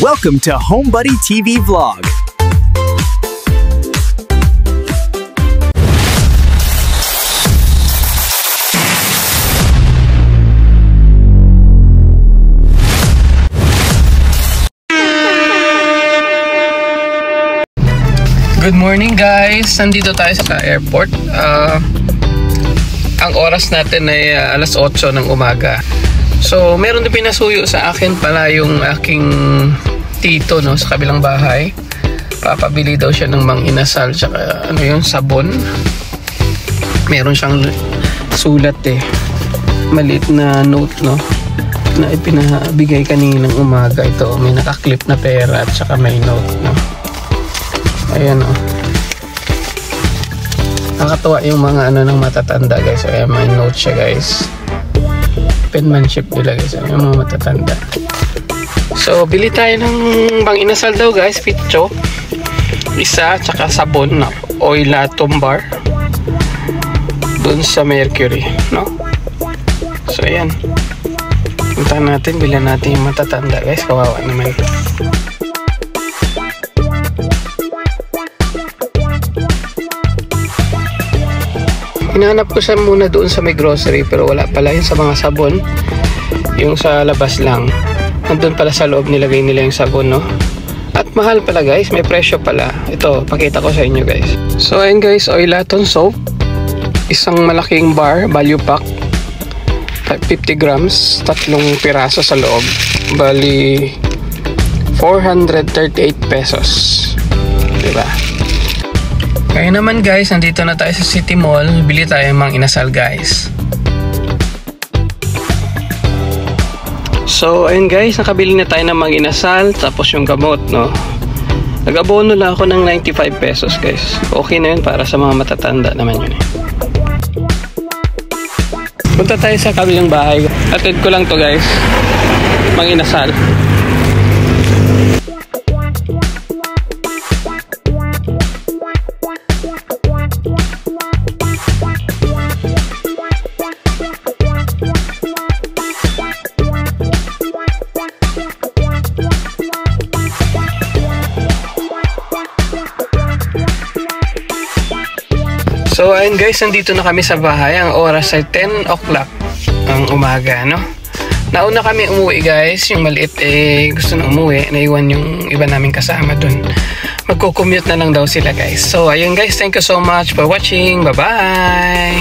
Welcome to HomeBuddy TV Vlog. Good morning guys! Nandito tayo sa airport. Ang oras natin ay alas 8 ng umaga. So meron din pinasuyo sa akin pala yung aking tito, no, sa kabilang bahay. Papabili daw siya ng mang inasal tsaka ano yun, sabon. Meron siyang sulat maliit na note, no, na ipinabigay kaninang umaga. Ito may nakaklip na pera at saka may note, no. Ayan, oh. Nakakatuwa yung mga ano ng matatanda, guys. Ayan, may note siya, guys. Penmanship nila, guys. Ayan, yung mga matatanda. So bili tayo ng bang inasal daw, guys. Pitcho isa, tsaka sabon na Oilatum bar dun sa Mercury, no. So ayan, punta natin, bilan natin yung matatanda, guys. Kawawa naman. Hinanap ko siya muna doon sa may grocery, pero wala pala yun sa mga sabon. Yung sa labas lang. Nandun pala sa loob nilagay nila yung sabon, no. At mahal pala, guys. May presyo pala. Ito, pakita ko sa inyo, guys. So ayun, guys, Oilatum soap. Isang malaking bar, value pack. 50 grams. 3 piraso sa loob. Bali 438 pesos. Diba? Kaya naman, guys, nandito na tayo sa City Mall. Bili tayo mang inasal, guys. So ayun, guys, nakabili na tayo ng mang inasal. Tapos yung gamot, no. Nag-abono lang ako ng 95 pesos, guys. Okay na yun para sa mga matatanda naman yun. Punta tayo sa kabilang bahay. Atid ko lang to, guys, mang inasal. So ayun, guys, nandito na kami sa bahay. Ang oras ay 10 o'clock ang umaga, no. Nauna kami umuwi, guys. Yung maliit gusto na umuwi. Naiwan yung iba naming kasama dun. Magko-commute na lang daw sila, guys. So ayun, guys, thank you so much for watching. Bye-bye!